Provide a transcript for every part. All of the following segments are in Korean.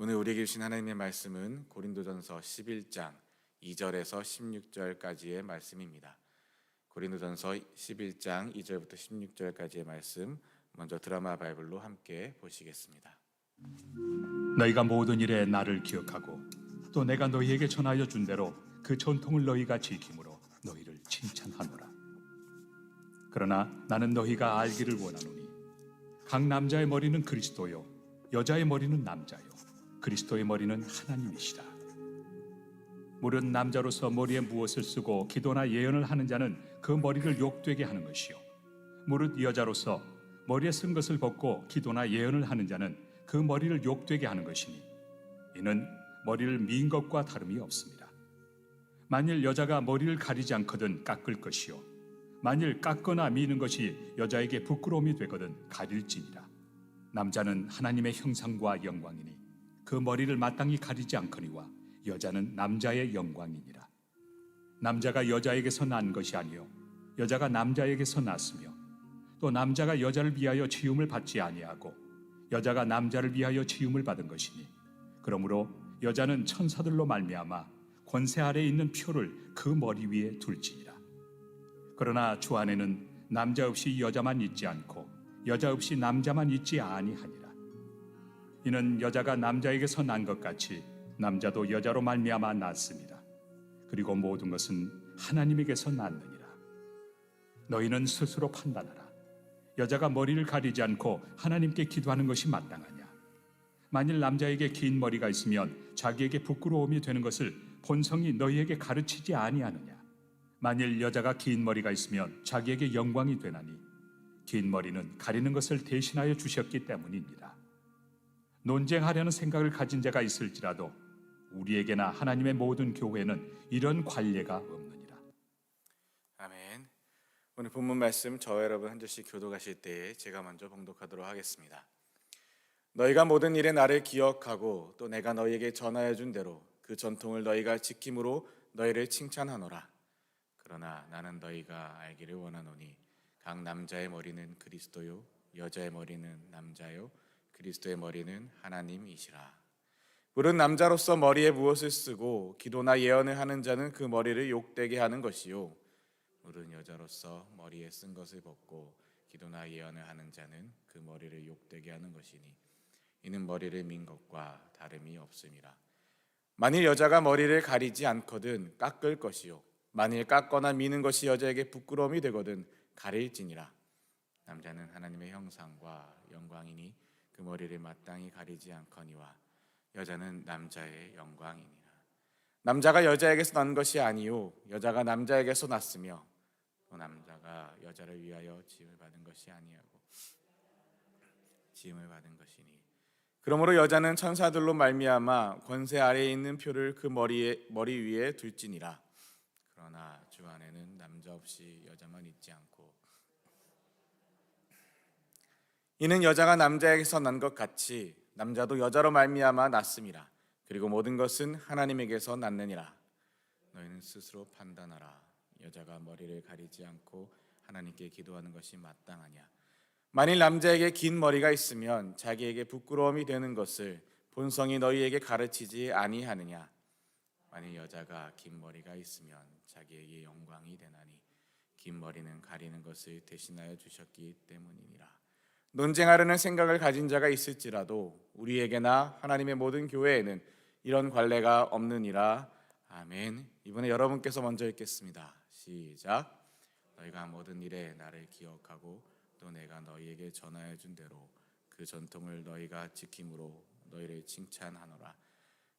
오늘 우리에게 주신 하나님의 말씀은 고린도전서 11장 2절에서 16절까지의 말씀입니다. 고린도전서 11장 2절부터 16절까지의 말씀, 먼저 드라마 바이블로 함께 보시겠습니다. 너희가 모든 일에 나를 기억하고 또 내가 너희에게 전하여 준 대로 그 전통을 너희가 지킴으로 너희를 칭찬하노라. 그러나 나는 너희가 알기를 원하노니 각 남자의 머리는 그리스도요 여자의 머리는 남자요 그리스도의 머리는 하나님이시라. 무릇 남자로서 머리에 무엇을 쓰고 기도나 예언을 하는 자는 그 머리를 욕되게 하는 것이요 무릇 여자로서 머리에 쓴 것을 벗고 기도나 예언을 하는 자는 그 머리를 욕되게 하는 것이니 이는 머리를 민 것과 다름이 없습니다. 만일 여자가 머리를 가리지 않거든 깎을 것이요 만일 깎거나 미는 것이 여자에게 부끄러움이 되거든 가릴지니라. 남자는 하나님의 형상과 영광이니 그 머리를 마땅히 가리지 않거니와 여자는 남자의 영광이니라. 남자가 여자에게서 난 것이 아니요 여자가 남자에게서 났으며 또 남자가 여자를 위하여 지음을 받지 아니하고 여자가 남자를 위하여 지음을 받은 것이니 그러므로 여자는 천사들로 말미암아 권세 아래에 있는 표를 그 머리 위에 둘지니라. 그러나 주 안에는 남자 없이 여자만 있지 않고 여자 없이 남자만 있지 아니하니라. 이는 여자가 남자에게서 난 것 같이 남자도 여자로 말미암아 났습니다. 그리고 모든 것은 하나님에게서 났느니라. 너희는 스스로 판단하라. 여자가 머리를 가리지 않고 하나님께 기도하는 것이 마땅하냐? 만일 남자에게 긴 머리가 있으면 자기에게 부끄러움이 되는 것을 본성이 너희에게 가르치지 아니하느냐? 만일 여자가 긴 머리가 있으면 자기에게 영광이 되나니 긴 머리는 가리는 것을 대신하여 주셨기 때문입니다. 논쟁하려는 생각을 가진 자가 있을지라도 우리에게나 하나님의 모든 교회는 이런 관례가 없느니라. 아멘. 오늘 본문 말씀 저와 여러분 한 절씩 교독하실 때에 제가 먼저 봉독하도록 하겠습니다. 너희가 모든 일에 나를 기억하고 또 내가 너희에게 전하여 준 대로 그 전통을 너희가 지킴으로 너희를 칭찬하노라. 그러나 나는 너희가 알기를 원하노니 각 남자의 머리는 그리스도요 여자의 머리는 남자요 그리스도의 머리는 하나님이시라. 물은 남자로서 머리에 무엇을 쓰고 기도나 예언을 하는 자는 그 머리를 욕되게 하는 것이요 물은 여자로서 머리에 쓴 것을 벗고 기도나 예언을 하는 자는 그 머리를 욕되게 하는 것이니 이는 머리를 민 것과 다름이 없음이라. 만일 여자가 머리를 가리지 않거든 깎을 것이요 만일 깎거나 미는 것이 여자에게 부끄러움이 되거든 가릴지니라. 남자는 하나님의 형상과 영광이니 그 머리를 마땅히 가리지 않거니와 여자는 남자의 영광이니라. 남자가 여자에게서 난 것이 아니요 여자가 남자에게서 났으며 또 남자가 여자를 위하여 지음을 받은 것이 아니하고 지음을 받은 것이니 그러므로 여자는 천사들로 말미암아 권세 아래에 있는 표를 그 머리 위에 둘지니라. 그러나 주 안에는 남자 없이 여자만 있지 않고 이는 여자가 남자에게서 난 것 같이 남자도 여자로 말미암아 났음이라. 그리고 모든 것은 하나님에게서 났느니라. 너희는 스스로 판단하라. 여자가 머리를 가리지 않고 하나님께 기도하는 것이 마땅하냐? 만일 남자에게 긴 머리가 있으면 자기에게 부끄러움이 되는 것을 본성이 너희에게 가르치지 아니하느냐? 만일 여자가 긴 머리가 있으면 자기에게 영광이 되나니 긴 머리는 가리는 것을 대신하여 주셨기 때문이니라. 논쟁하려는 생각을 가진 자가 있을지라도 우리에게나 하나님의 모든 교회에는 이런 관례가 없느니라. 아멘. 이번에 여러분께서 먼저 읽겠습니다. 시작. 너희가 모든 일에 나를 기억하고 또 내가 너희에게 전하여 준 대로 그 전통을 너희가 지킴으로 너희를 칭찬하노라.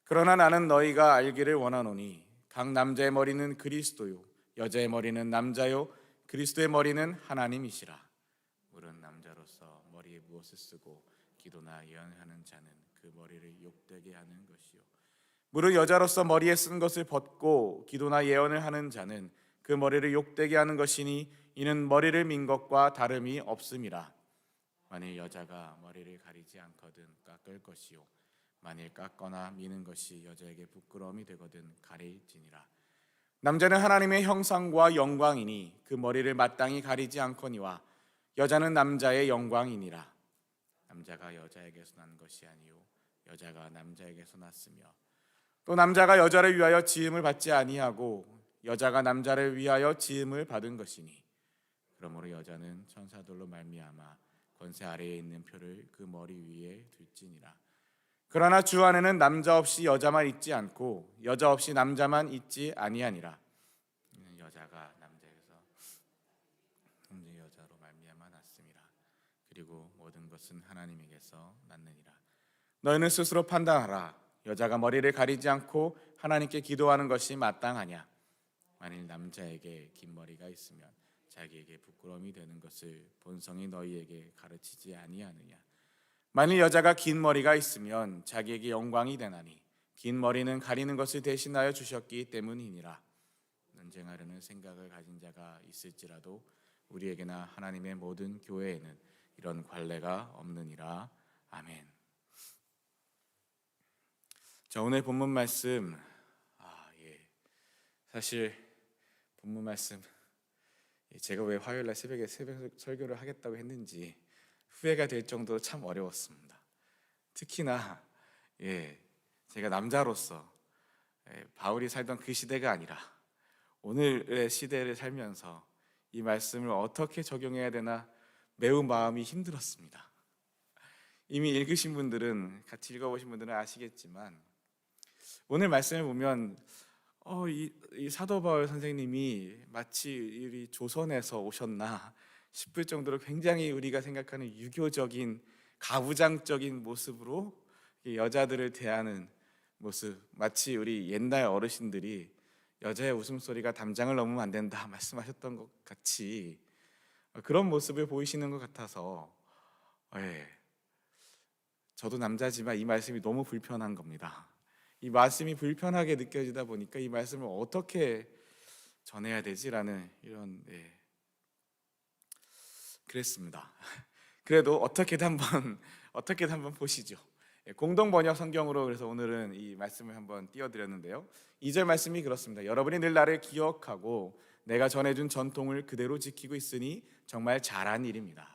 그러나 나는 너희가 알기를 원하노니 각 남자의 머리는 그리스도요 여자의 머리는 남자요 그리스도의 머리는 하나님이시라. 물은 남자로서 머리에 무엇을 쓰고 기도나 예언하는 자는 그 머리를 욕되게 하는 것이요 물은 여자로서 머리에 쓴 것을 벗고 기도나 예언을 하는 자는 그 머리를 욕되게 하는 것이니 이는 머리를 민 것과 다름이 없음이라. 만일 여자가 머리를 가리지 않거든 깎을 것이요 만일 깎거나 미는 것이 여자에게 부끄러움이 되거든 가릴지니라. 남자는 하나님의 형상과 영광이니 그 머리를 마땅히 가리지 않거니와 여자는 남자의 영광이니라. 남자가 여자에게서 난 것이 아니요 여자가 남자에게서 났으며 또 남자가 여자를 위하여 지음을 받지 아니하고 여자가 남자를 위하여 지음을 받은 것이니 그러므로 여자는 천사들로 말미암아 권세 아래에 있는 표를 그 머리 위에 둘지니라. 그러나 주 안에는 남자 없이 여자만 있지 않고 여자 없이 남자만 있지 아니하니라. 여자가 남자에게서 여자로 말미암아 났음이라. 그리고 모든 것은 하나님에게서 났느니라. 너희는 스스로 판단하라. 여자가 머리를 가리지 않고 하나님께 기도하는 것이 마땅하냐? 만일 남자에게 긴 머리가 있으면 자기에게 부끄러움이 되는 것을 본성이 너희에게 가르치지 아니하느냐? 만일 여자가 긴 머리가 있으면 자기에게 영광이 되나니 긴 머리는 가리는 것을 대신하여 주셨기 때문이니라. 논쟁하려는 생각을 가진 자가 있을지라도 우리에게나 하나님의 모든 교회에는 이런 관례가 없느니라. 아멘. 자, 오늘 본문 말씀 사실 본문 말씀 제가 왜 화요일날 새벽에 새벽 설교를 하겠다고 했는지 후회가 될 정도로 참 어려웠습니다. 특히나 제가 남자로서 바울이 살던 그 시대가 아니라 오늘의 시대를 살면서 이 말씀을 어떻게 적용해야 되나 매우 마음이 힘들었습니다. 이미 읽으신 분들은, 같이 읽어보신 분들은 아시겠지만 오늘 말씀을 보면 이 사도 바울 선생님이 마치 이 조선에서 오셨나 싶을 정도로 굉장히 우리가 생각하는 유교적인 가부장적인 모습으로 여자들을 대하는 모습, 마치 우리 옛날 어르신들이 여자의 웃음소리가 담장을 넘으면 안 된다 말씀하셨던 것 같이 그런 모습을 보이시는 것 같아서 저도 남자지만 이 말씀이 너무 불편한 겁니다. 이 말씀이 불편하게 느껴지다 보니까 이 말씀을 어떻게 전해야 되지라는 이런 그랬습니다. 그래도 어떻게든 한번 보시죠. 공동 번역 성경으로 그래서 오늘은 이 말씀을 한번 띄워드렸는데요. 2절 말씀이 그렇습니다. 여러분이 늘 나를 기억하고 내가 전해준 전통을 그대로 지키고 있으니 정말 잘한 일입니다.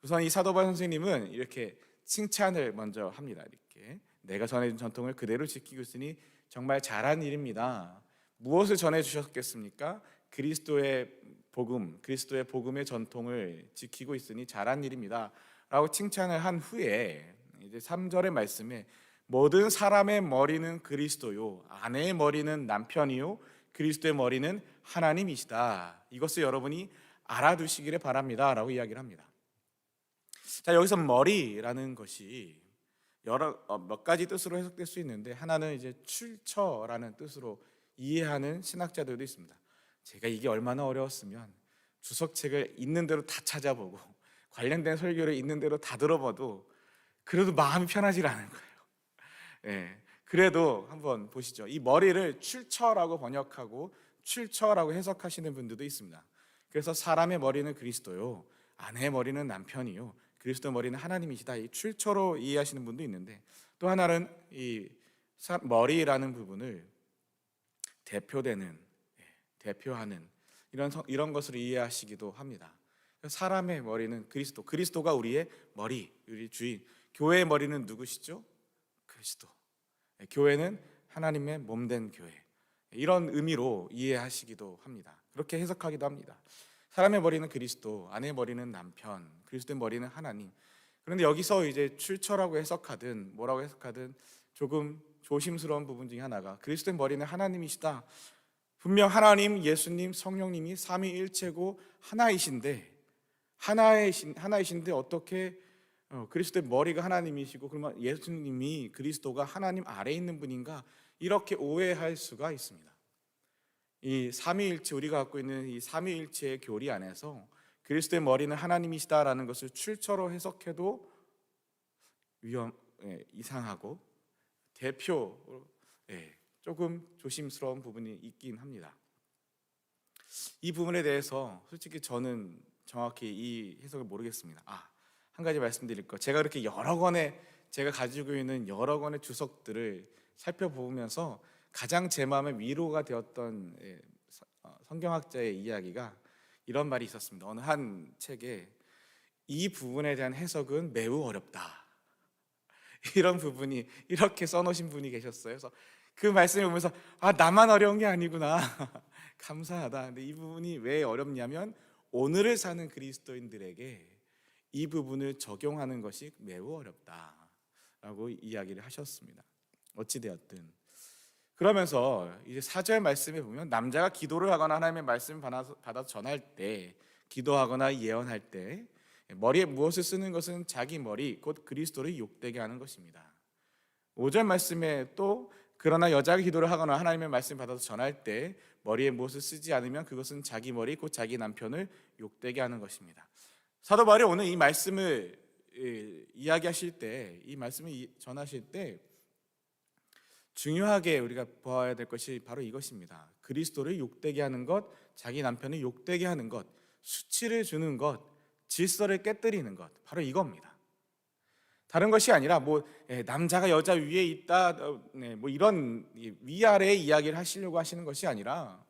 우선 이 사도 바울 선생님은 이렇게 칭찬을 먼저 합니다. 이렇게 내가 전해준 전통을 그대로 지키고 있으니 정말 잘한 일입니다. 무엇을 전해주셨겠습니까? 그리스도의 복음의 전통을 지키고 있으니 잘한 일입니다 라고 칭찬을 한 후에 이제 3절의 말씀에 모든 사람의 머리는 그리스도요 아내의 머리는 남편이요 그리스도의 머리는 하나님이시다. 이것을 여러분이 알아두시기를 바랍니다 라고 이야기를 합니다. 자, 여기서 머리라는 것이 몇 가지 뜻으로 해석될 수 있는데 하나는 이제 출처라는 뜻으로 이해하는 신학자들도 있습니다. 제가 이게 얼마나 어려웠으면 주석책을 있는 대로 다 찾아보고 관련된 설교를 있는 대로 다 들어봐도 그래도 마음이 편하지 않은 거예요. 그래도 한번 보시죠. 이 머리를 출처라고 번역하고 출처라고 해석하시는 분들도 있습니다. 그래서 사람의 머리는 그리스도요 아내의 머리는 남편이요 그리스도 머리는 하나님이시다. 이 출처로 이해하시는 분도 있는데 또 하나는 이 머리라는 부분을 대표하는 이런 것으로 이해하시기도 합니다. 사람의 머리는 그리스도가 우리의 머리, 우리 주인. 교회의 머리는 누구시죠? 그리스도. 교회는 하나님의 몸된 교회. 이런 의미로 이해하시기도 합니다. 그렇게 해석하기도 합니다. 사람의 머리는 그리스도, 아내의 머리는 남편, 그리스도의 머리는 하나님. 그런데 여기서 이제 출처라고 해석하든 뭐라고 해석하든 조금 조심스러운 부분 중에 하나가 그리스도의 머리는 하나님이시다. 분명 하나님, 예수님, 성령님이 삼위일체고 하나이신데 어떻게 그리스도의 머리가 하나님이시고 그러면 예수님이 그리스도가 하나님 아래에 있는 분인가 이렇게 오해할 수가 있습니다. 이 삼위일체 우리가 갖고 있는 이 삼위일체의 교리 안에서 그리스도의 머리는 하나님이시다라는 것을 출처로 해석해도 이상하고 조금 조심스러운 부분이 있긴 합니다. 이 부분에 대해서 솔직히 저는 정확히 이 해석을 모르겠습니다. 한 가지 말씀드릴 거. 제가 그렇게 제가 가지고 있는 여러 권의 주석들을 살펴보면서 가장 제 마음에 위로가 되었던 성경학자의 이야기가 이런 말이 있었습니다. 어느 한 책에 이 부분에 대한 해석은 매우 어렵다. 이런 부분이 이렇게 써놓으신 분이 계셨어요. 그래서 그 말씀을 보면서 나만 어려운 게 아니구나. 감사하다. 근데 이 부분이 왜 어렵냐면 오늘을 사는 그리스도인들에게 이 부분을 적용하는 것이 매우 어렵다라고 이야기를 하셨습니다. 어찌 되었든 그러면서 이제 4절 말씀에 보면 남자가 기도를 하거나 하나님의 말씀을 받아서 전할 때, 기도하거나 예언할 때 머리에 무엇을 쓰는 것은 자기 머리 곧 그리스도를 욕되게 하는 것입니다. 5절 말씀에 또 그러나 여자가 기도를 하거나 하나님의 말씀을 받아서 전할 때 머리에 무엇을 쓰지 않으면 그것은 자기 머리 곧 자기 남편을 욕되게 하는 것입니다. 사도 바울이 오늘 이 말씀을 이야기하실 때, 이 말씀을 전하실 때 중요하게 우리가 보아야 될 것이 바로 이것입니다. 그리스도를 욕되게 하는 것, 자기 남편을 욕되게 하는 것, 수치를 주는 것, 질서를 깨뜨리는 것, 바로 이겁니다. 다른 것이 아니라 남자가 여자 위에 있다, 이런 위아래 이야기를 하시려고 하시는 것이 아니라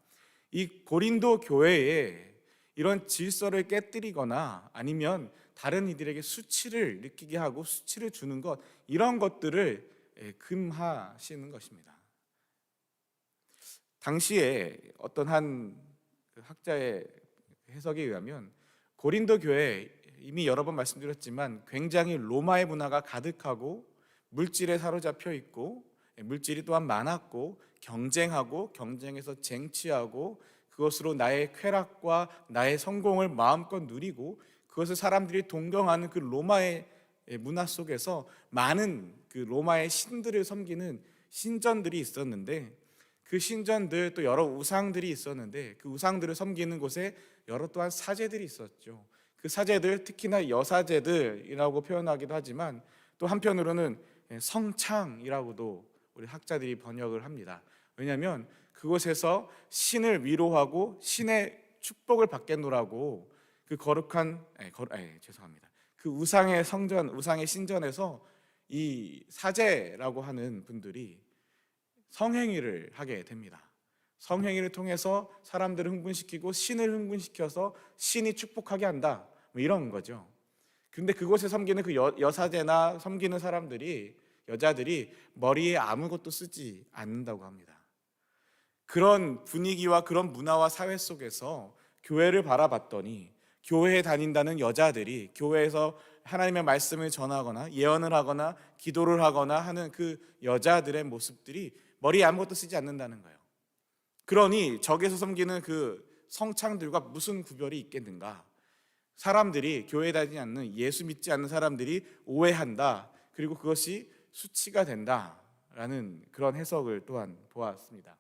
이 고린도 교회에 이런 질서를 깨뜨리거나 아니면 다른 이들에게 수치를 느끼게 하고 수치를 주는 것, 이런 것들을 금하시는 것입니다. 당시에 어떤 한 학자의 해석에 의하면 고린도 교회, 이미 여러 번 말씀드렸지만 굉장히 로마의 문화가 가득하고 물질에 사로잡혀 있고 물질이 또한 많았고 경쟁하고 경쟁에서 쟁취하고 그것으로 나의 쾌락과 나의 성공을 마음껏 누리고 그것을 사람들이 동경하는 그 로마의 문화 속에서 많은 그 로마의 신들을 섬기는 신전들이 있었는데 그 신전들 또 여러 우상들이 있었는데 그 우상들을 섬기는 곳에 여러 또한 사제들이 있었죠. 그 사제들, 특히나 여사제들이라고 표현하기도 하지만 또 한편으로는 성창이라고도 우리 학자들이 번역을 합니다. 왜냐하면 그곳에서 신을 위로하고 신의 축복을 받겠노라고 그 거룩한 죄송합니다. 그 우상의 성전, 우상의 신전에서 이 사제라고 하는 분들이 성행위를 하게 됩니다. 성행위를 통해서 사람들을 흥분시키고 신을 흥분시켜서 신이 축복하게 한다, 이런 거죠. 근데 그곳에 섬기는 그 여사제나 섬기는 사람들이, 여자들이 머리에 아무것도 쓰지 않는다고 합니다. 그런 분위기와 그런 문화와 사회 속에서 교회를 바라봤더니 교회에 다닌다는 여자들이 교회에서 하나님의 말씀을 전하거나 예언을 하거나 기도를 하거나 하는 그 여자들의 모습들이 머리에 아무것도 쓰지 않는다는 거예요. 그러니 적에서 섬기는 그 성창들과 무슨 구별이 있겠는가? 사람들이, 교회에 다니지 않는, 예수 믿지 않는 사람들이 오해한다. 그리고 그것이 수치가 된다라는 그런 해석을 또한 보았습니다.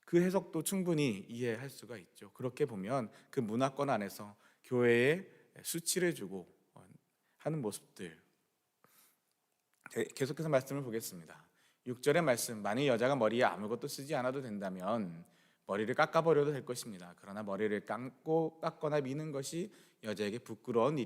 그 해석도 충분히 이해할 수가 있죠. 그렇게 보면 그 문화권 안에서 교회에 수치를 주고 하는 모습들. 계속해서 말씀을 보겠습니다. 6절의 말씀, 만일 여자가 머리에 아무것도 쓰지 않아도 된다면 머리를 깎아버려도 될 것입니다. 그러나 머리를 깎거나 미는 것이 여자에게 부끄러운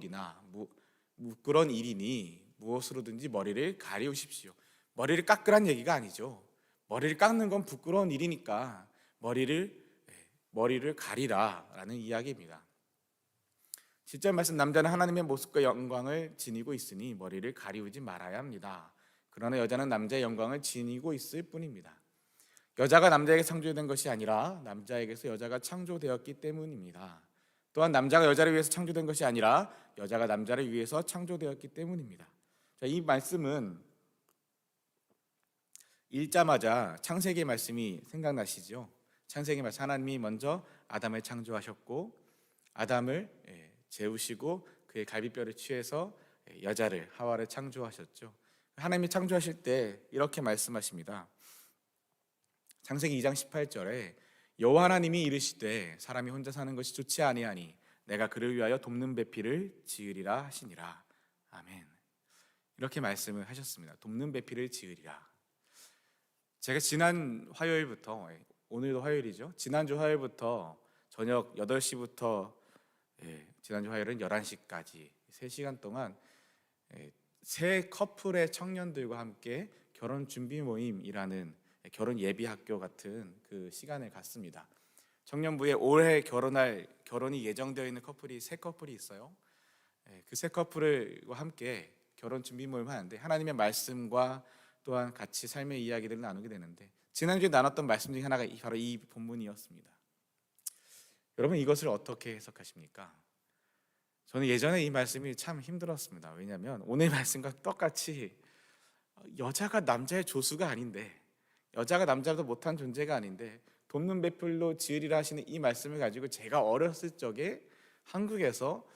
일이니 무엇으로든지 머리를 가리우십시오. 머리를 깎으란 얘기가 아니죠. 머리를 깎는 건 부끄러운 일이니까 머리를 가리라라는 이야기입니다. 7절 말씀, 남자는 하나님의 모습과 영광을 지니고 있으니 머리를 가리우지 말아야 합니다. 그러나 여자는 남자의 영광을 지니고 있을 뿐입니다. 여자가 남자에게 창조된 것이 아니라 남자에게서 여자가 창조되었기 때문입니다. 또한 남자가 여자를 위해서 창조된 것이 아니라 여자가 남자를 위해서 창조되었기 때문입니다. 자, 이 말씀은 읽자마자 창세기 말씀이 생각나시죠? 창세기 말씀, 하나님이 먼저 아담을 창조하셨고 아담을 재우시고 그의 갈비뼈를 취해서 여자를, 하와를 창조하셨죠. 하나님이 창조하실 때 이렇게 말씀하십니다. 창세기 2장 18절에 여호와 하나님이 이르시되 사람이 혼자 사는 것이 좋지 아니하니 내가 그를 위하여 돕는 배필을 지으리라 하시니라. 아멘. 이렇게 말씀을 하셨습니다. 돕는 배필을 지으리라. 제가 지난 화요일부터, 오늘도 화요일이죠. 지난주 화요일부터 저녁 8시부터 지난주 화요일은 11시까지 3시간 동안 새 커플의 청년들과 함께 결혼 준비 모임이라는 결혼 예비 학교 같은 그 시간을 갖습니다. 청년부에 올해 결혼이 예정되어 있는 커플이 세 커플이 있어요. 그 세 커플과 함께 결혼 준비 모임을 하는데 하나님의 말씀과 또한 같이 삶의 이야기들을 나누게 되는데 지난주에 나눴던 말씀 중에 하나가 바로 이 본문이었습니다. 여러분 이것을 어떻게 해석하십니까? 저는 예전에 이 말씀이 참 힘들었습니다. 왜냐하면 오늘 말씀과 똑같이 여자가 남자의 조수가 아닌데, 여자가 남자도 못한 존재가 아닌데 돕는 배필로 지으리라 하시는 이 말씀을 가지고 제가 어렸을 적에 한국에서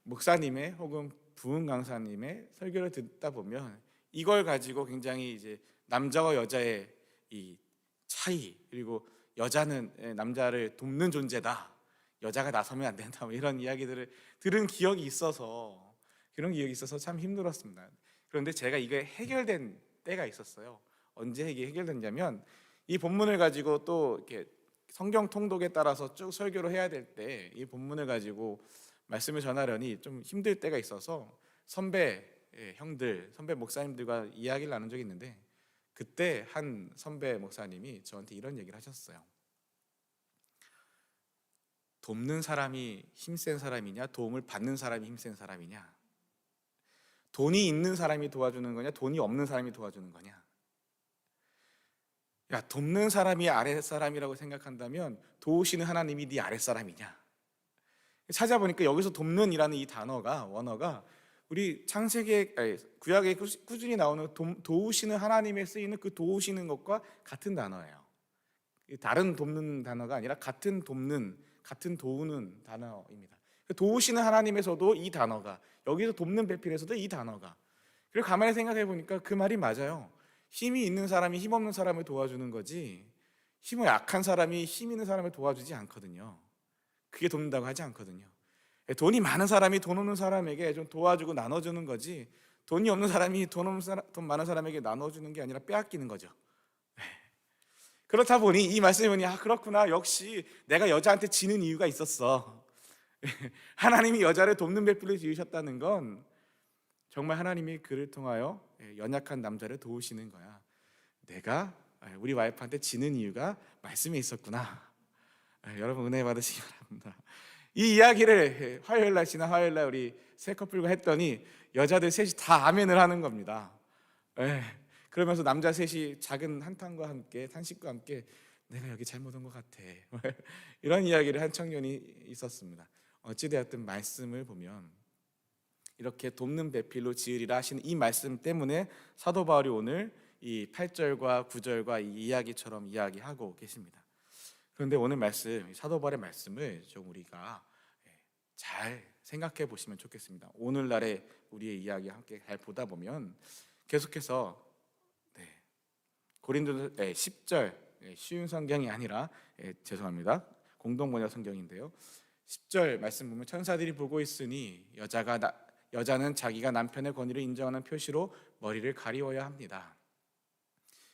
목사님의 혹은 부흥 강사님의 설교를 듣다 보면 이걸 가지고 굉장히 이제 남자와 여자의 이 차이, 그리고 여자는 남자를 돕는 존재다, 여자가 나서면 안 된다, 뭐 이런 이야기들을 들은 기억이 있어서, 그런 기억이 있어서 참 힘들었습니다. 그런데 제가 이게 해결된 때가 있었어요. 언제 이게 해결됐냐면 이 본문을 가지고 또 이렇게 성경 통독에 따라서 쭉 설교를 해야 될 때 이 본문을 가지고 말씀을 전하려니 좀 힘들 때가 있어서 선배 형들, 선배 목사님들과 이야기를 나눈 적이 있는데 그때 한 선배 목사님이 저한테 이런 얘기를 하셨어요. 돕는 사람이 힘센 사람이냐, 도움을 받는 사람이 힘센 사람이냐, 돈이 있는 사람이 도와주는 거냐, 돈이 없는 사람이 도와주는 거냐. 야, 돕는 사람이 아랫사람이라고 생각한다면 도우시는 하나님이 네 아랫사람이냐. 찾아보니까 여기서 돕는이라는 이 단어가, 원어가 우리 창세기, 구약에 꾸준히 나오는 도우시는 하나님에 쓰이는 그 도우시는 것과 같은 단어예요. 다른 돕는 단어가 아니라 같은 돕는, 같은 도우는 단어입니다. 도우시는 하나님에서도 이 단어가, 여기서 돕는 배필에서도 이 단어가. 그리고 가만히 생각해 보니까 그 말이 맞아요. 힘이 있는 사람이 힘 없는 사람을 도와주는 거지, 힘이 약한 사람이 힘 있는 사람을 도와주지 않거든요. 그게 돕는다고 하지 않거든요. 돈이 많은 사람이 돈 없는 사람에게 좀 도와주고 나눠주는 거지, 돈이 없는 사람이 돈 많은 사람에게 나눠주는 게 아니라 빼앗기는 거죠. 그렇다 보니 이 말씀을 보니 그렇구나, 역시 내가 여자한테 지는 이유가 있었어. 하나님이 여자를 돕는 배필로 지으셨다는 건 정말 하나님이 그를 통하여 연약한 남자를 도우시는 거야. 내가 우리 와이프한테 지는 이유가 말씀에 있었구나. 여러분 은혜 받으시기 바랍니다. 이 이야기를 화요일 날, 지난 화요일 날 우리 세 커플과 했더니 여자들 셋이 다 아멘을 하는 겁니다. 그러면서 남자 셋이 작은 한탄과 함께, 탄식과 함께 내가 여기 잘못 온 것 같아. 이런 이야기를 한 청년이 있었습니다. 어찌되었든 말씀을 보면 이렇게 돕는 배필로 지으리라 하시는 이 말씀 때문에 사도 바울이 오늘 이 8절과 9절과 이 이야기처럼 이야기하고 계십니다. 그런데 오늘 말씀, 사도 바울의 말씀을 좀 우리가 잘 생각해 보시면 좋겠습니다. 오늘날의 우리의 이야기 함께 잘 보다 보면 계속해서 고린도서 10절, 쉬운 성경이 아니라 죄송합니다, 공동번역 성경인데요, 10절 말씀 보면 천사들이 보고 있으니 여자는 자기가 남편의 권위를 인정하는 표시로 머리를 가리워야 합니다.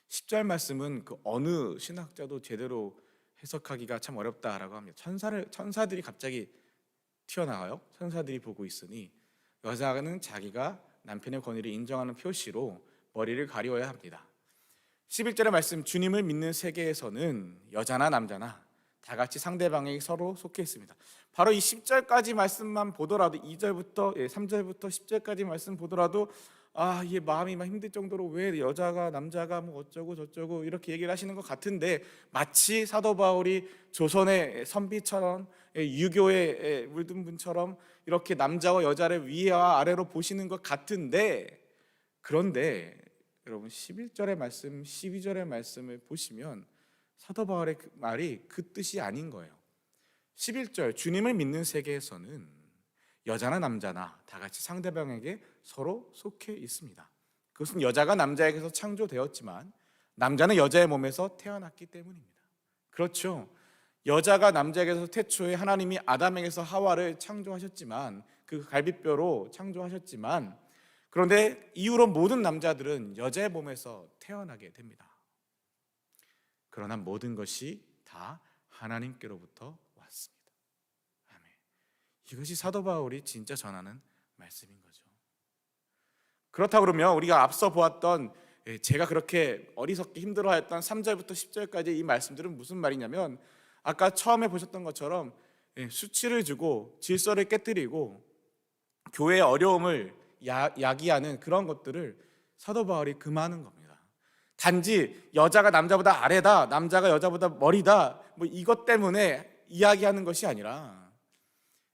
10절 말씀은 그 어느 신학자도 제대로 해석하기가 참 어렵다라고 합니다. 천사들이 갑자기 튀어나와요. 천사들이 보고 있으니 여자는 자기가 남편의 권위를 인정하는 표시로 머리를 가리워야 합니다. 11절의 말씀, 주님을 믿는 세계에서는 여자나 남자나 다 같이 상대방에게 서로 속해 있습니다. 바로 이 10절까지 말씀만 보더라도, 2절부터 3절부터 10절까지 말씀 보더라도 이게 마음이 막 힘들 정도로 왜 여자가 남자가 뭐 어쩌고 저쩌고 이렇게 얘기를 하시는 것 같은데, 마치 사도 바울이 조선의 선비처럼, 유교에 물든 분처럼 이렇게 남자와 여자를 위와 아래로 보시는 것 같은데, 그런데 여러분 11절의 말씀, 12절의 말씀을 보시면 사도 바울의 그 말이 그 뜻이 아닌 거예요. 11절, 주님을 믿는 세계에서는 여자나 남자나 다 같이 상대방에게 서로 속해 있습니다. 그것은 여자가 남자에게서 창조되었지만 남자는 여자의 몸에서 태어났기 때문입니다. 그렇죠. 여자가 남자에게서 태초에 하나님이 아담에게서 하와를 창조하셨지만, 그 갈비뼈로 창조하셨지만, 그런데 이후로 모든 남자들은 여자의 몸에서 태어나게 됩니다. 그러나 모든 것이 다 하나님께로부터 왔습니다. 아멘. 이것이 사도 바울이 진짜 전하는 말씀인 거죠. 그렇다고 그러면 우리가 앞서 보았던, 제가 그렇게 어리석게 힘들어했던 3절부터 10절까지 이 말씀들은 무슨 말이냐면, 아까 처음에 보셨던 것처럼 수치를 주고 질서를 깨뜨리고 교회의 어려움을 야기하는 그런 것들을 사도 바울이 금하는 겁니다. 단지 여자가 남자보다 아래다, 남자가 여자보다 머리다, 뭐 이것 때문에 이야기하는 것이 아니라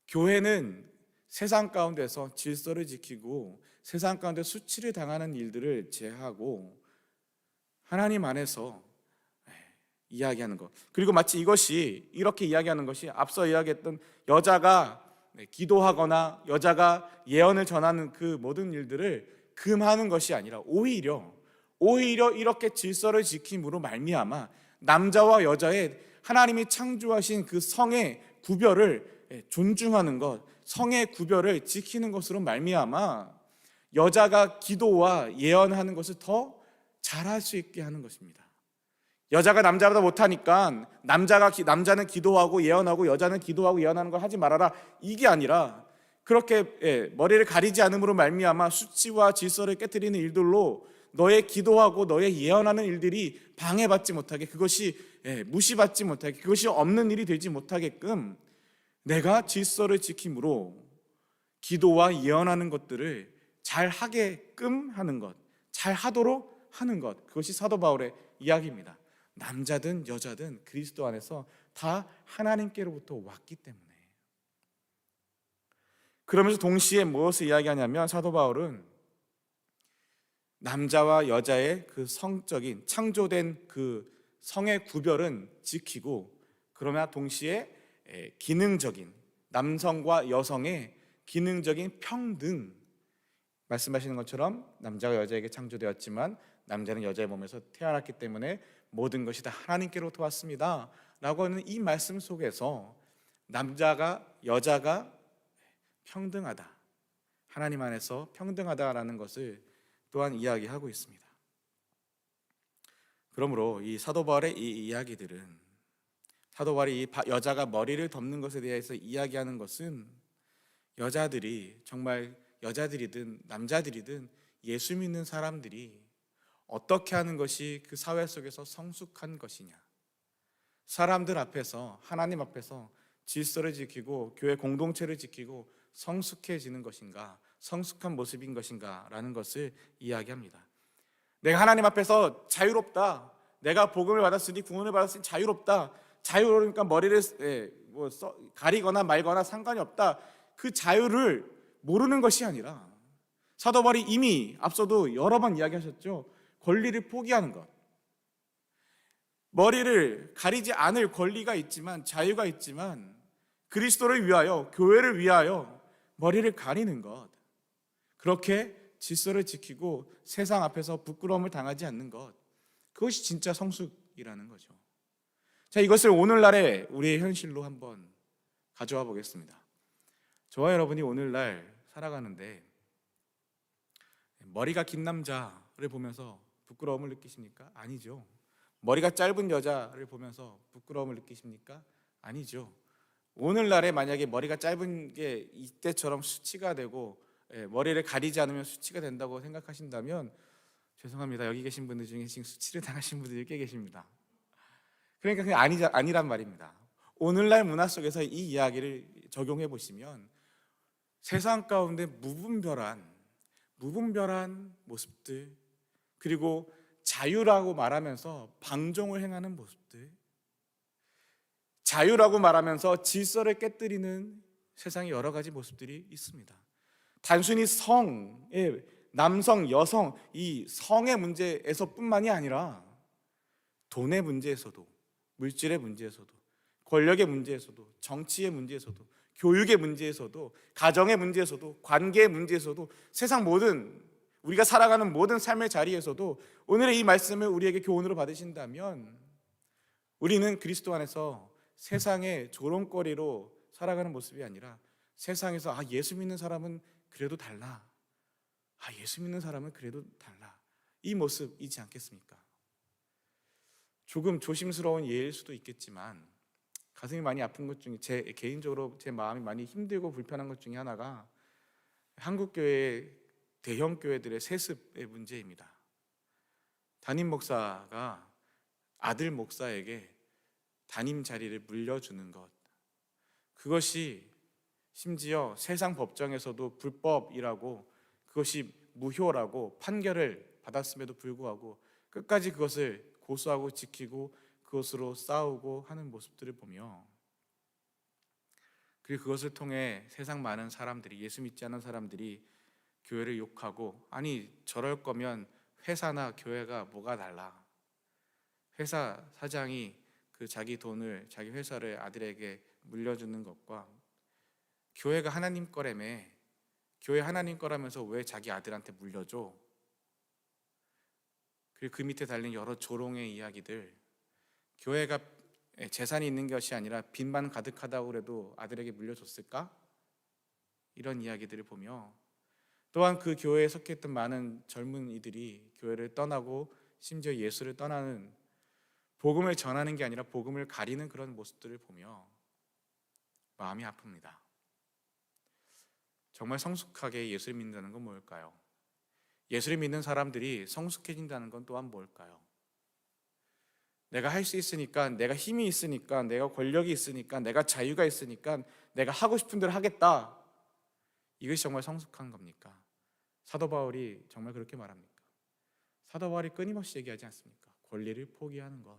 교회는 세상 가운데서 질서를 지키고 세상 가운데 수치를 당하는 일들을 제하고 하나님 안에서 이야기하는 것. 그리고 마치 이것이 이렇게 이야기하는 것이 앞서 이야기했던 여자가 기도하거나 여자가 예언을 전하는 그 모든 일들을 금하는 것이 아니라 오히려 이렇게 질서를 지킴으로 말미암아 남자와 여자의 하나님이 창조하신 그 성의 구별을 존중하는 것, 성의 구별을 지키는 것으로 말미암아 여자가 기도와 예언하는 것을 더 잘할 수 있게 하는 것입니다. 여자가 남자보다 못하니까 남자는 기도하고 예언하고 여자는 기도하고 예언하는 걸 하지 말아라, 이게 아니라 그렇게 머리를 가리지 않음으로 말미암아 수치와 질서를 깨뜨리는 일들로 너의 기도하고 너의 예언하는 일들이 방해받지 못하게, 그것이 무시받지 못하게, 그것이 없는 일이 되지 못하게끔 내가 질서를 지킴으로 기도와 예언하는 것들을 잘 하게끔 하는 것, 잘 하도록 하는 것, 그것이 사도 바울의 이야기입니다. 남자든 여자든 그리스도 안에서 다 하나님께로부터 왔기 때문에. 그러면서 동시에 무엇을 이야기하냐면 사도 바울은 남자와 여자의 그 성적인 창조된 그 성의 구별은 지키고, 그러나 동시에 기능적인 남성과 여성의 기능적인 평등, 말씀하시는 것처럼 남자가 여자에게 창조되었지만 남자는 여자의 몸에서 태어났기 때문에 모든 것이 다 하나님께로부터 왔습니다 라고 하는 이 말씀 속에서 남자가 여자가 평등하다, 하나님 안에서 평등하다라는 것을 또한 이야기하고 있습니다. 그러므로 이 사도 바울의 이 이야기들은, 사도 바울이 이 여자가 머리를 덮는 것에 대해서 이야기하는 것은 여자들이, 정말 여자들이든 남자들이든 예수 믿는 사람들이 어떻게 하는 것이 그 사회 속에서 성숙한 것이냐, 사람들 앞에서, 하나님 앞에서 질서를 지키고 교회 공동체를 지키고 성숙해지는 것인가, 성숙한 모습인 것인가 라는 것을 이야기합니다. 내가 하나님 앞에서 자유롭다, 내가 복음을 받았으니 구원을 받았으니 자유롭다, 자유로우니까 머리를 가리거나 말거나 상관이 없다, 그 자유를 모르는 것이 아니라 사도 바울이 이미 앞서도 여러 번 이야기하셨죠. 권리를 포기하는 것, 머리를 가리지 않을 권리가 있지만, 자유가 있지만 그리스도를 위하여, 교회를 위하여 머리를 가리는 것, 그렇게 질서를 지키고 세상 앞에서 부끄러움을 당하지 않는 것, 그것이 진짜 성숙이라는 거죠. 자, 이것을 오늘날의 우리의 현실로 한번 가져와 보겠습니다. 저와 여러분이 오늘날 살아가는데 머리가 긴 남자를 보면서 부끄러움을 느끼십니까? 아니죠. 머리가 짧은 여자를 보면서 부끄러움을 느끼십니까? 아니죠. 오늘날에 만약에 머리가 짧은 게 이때처럼 수치가 되고 머리를 가리지 않으면 수치가 된다고 생각하신다면 죄송합니다. 여기 계신 분들 중에 지금 수치를 당하신 분들이 꽤 계십니다. 그러니까 그게 아니란 말입니다. 오늘날 문화 속에서 이 이야기를 적용해 보시면 세상 가운데 무분별한 모습들, 그리고 자유라고 말하면서 방종을 행하는 모습들, 자유라고 말하면서 질서를 깨뜨리는 세상의 여러 가지 모습들이 있습니다. 단순히 성의, 남성, 여성, 이 성의 문제에서뿐만이 아니라 돈의 문제에서도, 물질의 문제에서도, 권력의 문제에서도, 정치의 문제에서도, 교육의 문제에서도, 가정의 문제에서도, 관계의 문제에서도, 세상 모든, 우리가 살아가는 모든 삶의 자리에서도 오늘의 이 말씀을 우리에게 교훈으로 받으신다면 우리는 그리스도 안에서 세상의 조롱거리로 살아가는 모습이 아니라 세상에서 예수 믿는 사람은 그래도 달라, 예수 믿는 사람은 그래도 달라, 이 모습이지 않겠습니까? 조금 조심스러운 예일 수도 있겠지만 가슴이 많이 아픈 것 중에, 개인적으로 제 마음이 많이 힘들고 불편한 것 중에 하나가 한국교회 대형 교회들의 세습의 문제입니다. 담임 목사가 아들 목사에게 담임 자리를 물려주는 것, 그것이 심지어 세상 법정에서도 불법이라고 그것이 무효라고 판결을 받았음에도 불구하고 끝까지 그것을 고수하고 지키고 그것으로 싸우고 하는 모습들을 보며, 그리고 그것을 통해 세상 많은 사람들이, 예수 믿지 않는 사람들이 교회를 욕하고, 아니 저럴 거면 회사나 교회가 뭐가 달라, 회사 사장이 그 자기 돈을, 자기 회사를 아들에게 물려주는 것과 교회가 하나님 거라며, 교회 하나님 거라면서 왜 자기 아들한테 물려줘? 그리고 그 밑에 달린 여러 조롱의 이야기들, 교회가 재산이 있는 것이 아니라 빚만 가득하다고 그래도 아들에게 물려줬을까? 이런 이야기들을 보며, 또한 그 교회에 속해 있던 많은 젊은이들이 교회를 떠나고 심지어 예수를 떠나는, 복음을 전하는 게 아니라 복음을 가리는 그런 모습들을 보며 마음이 아픕니다. 정말 성숙하게 예수를 믿는다는 건 뭘까요? 예수를 믿는 사람들이 성숙해진다는 건 또한 뭘까요? 내가 할 수 있으니까, 내가 힘이 있으니까, 내가 권력이 있으니까, 내가 자유가 있으니까 내가 하고 싶은 대로 하겠다, 이것이 정말 성숙한 겁니까? 사도 바울이 정말 그렇게 말합니까? 사도 바울이 끊임없이 얘기하지 않습니까? 권리를 포기하는 것,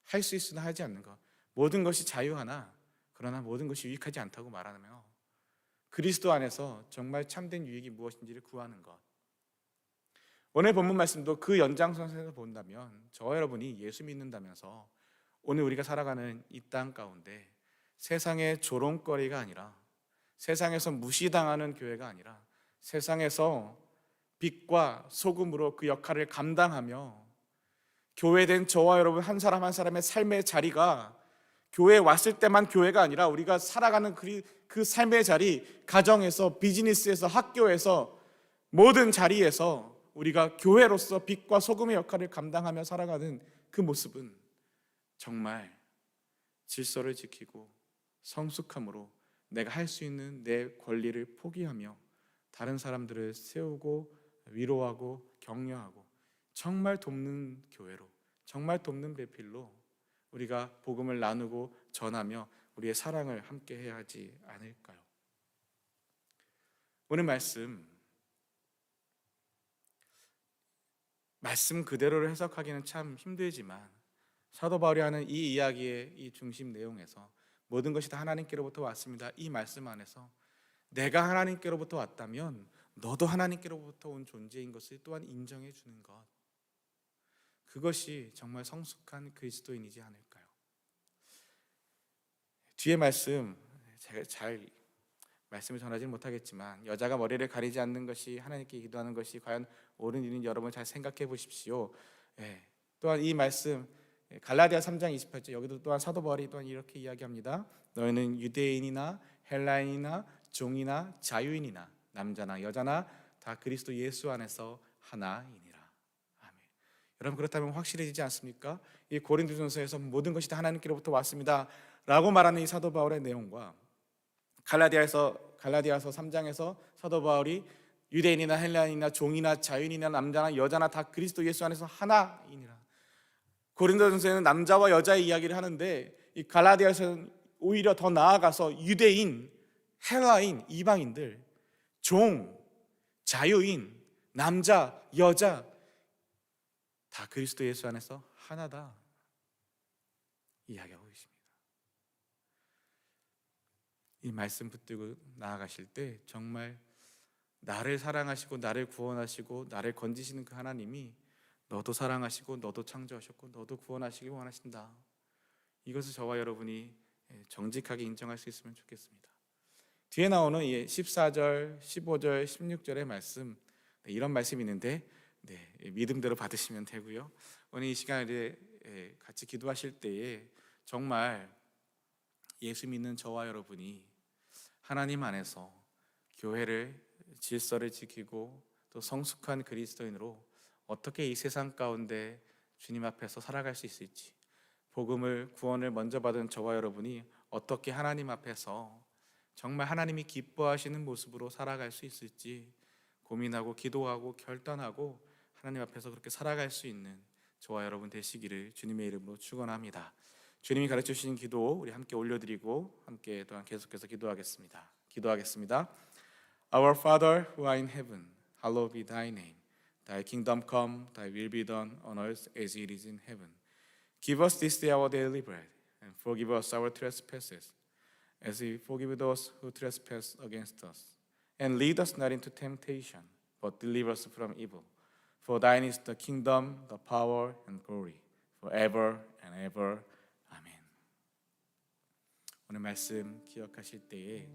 할 수 있으나 하지 않는 것, 모든 것이 자유하나 그러나 모든 것이 유익하지 않다고 말하며 그리스도 안에서 정말 참된 유익이 무엇인지를 구하는 것. 오늘 본문 말씀도 그 연장선에서 본다면, 저와 여러분이 예수 믿는다면서 오늘 우리가 살아가는 이 땅 가운데 세상의 조롱거리가 아니라, 세상에서 무시당하는 교회가 아니라, 세상에서 빛과 소금으로 그 역할을 감당하며 교회된 저와 여러분 한 사람 한 사람의 삶의 자리가 교회에 왔을 때만 교회가 아니라 우리가 살아가는 그 삶의 자리, 가정에서, 비즈니스에서, 학교에서, 모든 자리에서 우리가 교회로서 빛과 소금의 역할을 감당하며 살아가는 그 모습은 정말 질서를 지키고 성숙함으로 내가 할 수 있는 내 권리를 포기하며 다른 사람들을 세우고 위로하고 격려하고 정말 돕는 교회로, 정말 돕는 배필로 우리가 복음을 나누고 전하며 우리의 사랑을 함께 해야 하지 않을까요? 오늘 말씀 그대로를 해석하기는 참 힘들지만 사도 바울이 하는 이 이야기의 이 중심 내용에서 모든 것이 다 하나님께로부터 왔습니다, 이 말씀 안에서 내가 하나님께로부터 왔다면 너도 하나님께로부터 온 존재인 것을 또한 인정해 주는 것, 그것이 정말 성숙한 그리스도인이지 않을까요? 뒤에 말씀 제가 잘 말씀을 전하지는 못하겠지만, 여자가 머리를 가리지 않는 것이 하나님께 기도하는 것이 과연 옳은 일인지 여러분 잘 생각해 보십시오. 또한 이 말씀 갈라디아 3장 28절, 여기도 또한 사도 바울이 또한 이렇게 이야기합니다. 너희는 유대인이나 헬라인이나 종이나 자유인이나 남자나 여자나 다 그리스도 예수 안에서 하나이니라. 아멘. 여러분, 그렇다면 확실해지지 않습니까? 이 고린도전서에서 모든 것이 다 하나님께로부터 왔습니다 라고 말하는 이 사도 바울의 내용과 갈라디아서 3장에서 사도 바울이 유대인이나 헬라인이나 종이나 자유인이나 남자나 여자나 다 그리스도 예수 안에서 하나이니라. 고린도전서에는 남자와 여자의 이야기를 하는데 이 갈라디아서는 오히려 더 나아가서 유대인, 헬라인, 이방인들, 종, 자유인, 남자, 여자 다 그리스도 예수 안에서 하나다 이야기하고 계십니다. 이 말씀 붙들고 나아가실 때 정말 나를 사랑하시고 나를 구원하시고 나를 건지시는 그 하나님이 너도 사랑하시고 너도 창조하셨고 너도 구원하시기 원하신다, 이것을 저와 여러분이 정직하게 인정할 수 있으면 좋겠습니다. 뒤에 나오는 14절, 15절, 16절의 말씀, 이런 말씀이 있는데 믿음대로 받으시면 되고요. 오늘 이 시간에 같이 기도하실 때에 정말 예수 믿는 저와 여러분이 하나님 안에서 교회를, 질서를 지키고 또 성숙한 그리스도인으로 어떻게 이 세상 가운데 주님 앞에서 살아갈 수 있을지, 복음을, 구원을 먼저 받은 저와 여러분이 어떻게 하나님 앞에서 정말 하나님이 기뻐하시는 모습으로 살아갈 수 있을지 고민하고 기도하고 결단하고 하나님 앞에서 그렇게 살아갈 수 있는 저와 여러분 되시기를 주님의 이름으로 축원합니다. 주님이 가르쳐 주신 기도 우리 함께 올려드리고 함께 또한 계속해서 기도하겠습니다. Our Father who art in heaven, hallowed be thy name. Thy kingdom come, thy will be done on earth as it is in heaven. Give us this day our daily bread, and forgive us our trespasses, as we forgive those who trespass against us. And lead us not into temptation, but deliver us from evil. For thine is the kingdom, the power, and glory, forever and ever. 아멘. 오늘 말씀 기억하실 때에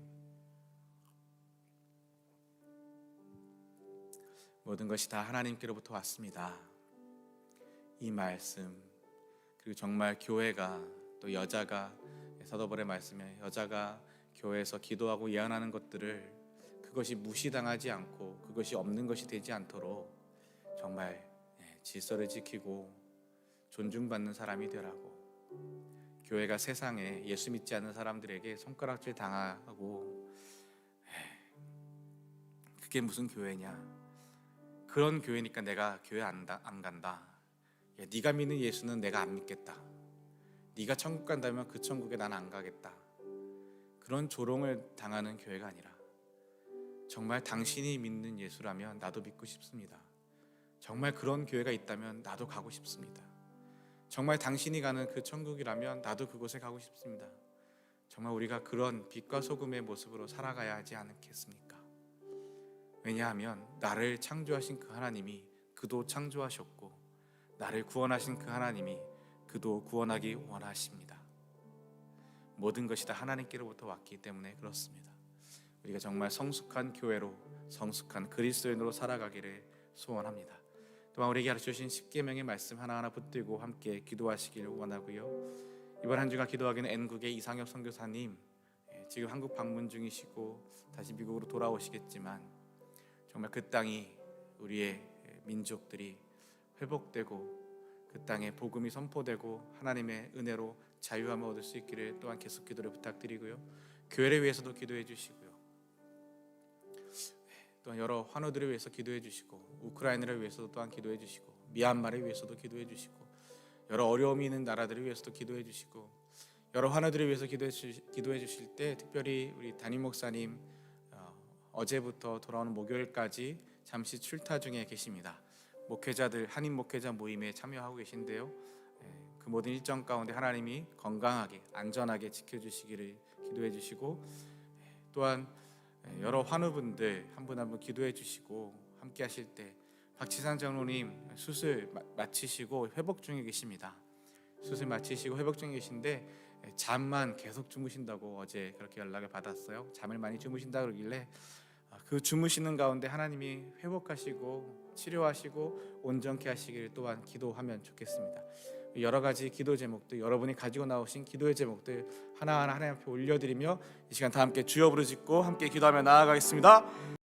모든 것이 다 하나님께로부터 왔습니다. 이 말씀, 그리고 정말 교회가 또 여자가 사도벌의 말씀에 여자가 교회에서 기도하고 예언하는 것들을 그것이 무시당하지 않고 그것이 없는 것이 되지 않도록 정말 질서를 지키고 존중받는 사람이 되라고, 교회가 세상에 예수 믿지 않는 사람들에게 손가락질 당하고 그게 무슨 교회냐, 그런 교회니까 내가 교회 안 간다. 야, 네가 믿는 예수는 내가 안 믿겠다. 네가 천국 간다면 그 천국에 난 안 가겠다. 그런 조롱을 당하는 교회가 아니라 정말 당신이 믿는 예수라면 나도 믿고 싶습니다. 정말 그런 교회가 있다면 나도 가고 싶습니다. 정말 당신이 가는 그 천국이라면 나도 그곳에 가고 싶습니다. 정말 우리가 그런 빛과 소금의 모습으로 살아가야 하지 않겠습니까? 왜냐하면 나를 창조하신 그 하나님이 그도 창조하셨고, 나를 구원하신 그 하나님이 그도 구원하기 원하십니다. 모든 것이 다 하나님께로부터 왔기 때문에 그렇습니다. 우리가 정말 성숙한 교회로, 성숙한 그리스도인으로 살아가기를 소원합니다. 또한 우리에게 가르쳐주신 십계명의 말씀 하나하나 붙들고 함께 기도하시길 원하고요. 이번 한 주간 기도하기는 N국의 이상엽 선교사님, 지금 한국 방문 중이시고 다시 미국으로 돌아오시겠지만 정말 그 땅이, 우리의 민족들이 회복되고 그 땅에 복음이 선포되고 하나님의 은혜로 자유함을 얻을 수 있기를 또한 계속 기도를 부탁드리고요. 교회를 위해서도 기도해 주시고요. 또한 여러 환우들을 위해서 기도해 주시고, 우크라이나를 위해서도 또한 기도해 주시고, 미얀마를 위해서도 기도해 주시고, 여러 어려움이 있는 나라들을 위해서도 기도해 주시고, 여러 환우들을 위해서 기도해 주실 때 특별히 우리 담임 목사님 어제부터 돌아오는 목요일까지 잠시 출타 중에 계십니다. 목회자들 한인 목회자 모임에 참여하고 계신데요. 그 모든 일정 가운데 하나님이 건강하게 안전하게 지켜주시기를 기도해 주시고, 또한 여러 환우분들 한 분 한 분 기도해 주시고 함께 하실 때 박지상 장로님 수술 마치시고 회복 중에 계십니다. 수술 마치시고 회복 중에 계신데 잠만 계속 주무신다고 어제 그렇게 연락을 받았어요. 잠을 많이 주무신다 그러길래 그 주무시는 가운데 하나님이 회복하시고 치료하시고 온전케 하시기를 또한 기도하면 좋겠습니다. 여러 가지 기도 제목들, 여러분이 가지고 나오신 기도의 제목들 하나하나 하나님 앞에 올려드리며 이 시간 다 함께 주여 부르짖고 함께 기도하며 나아가겠습니다.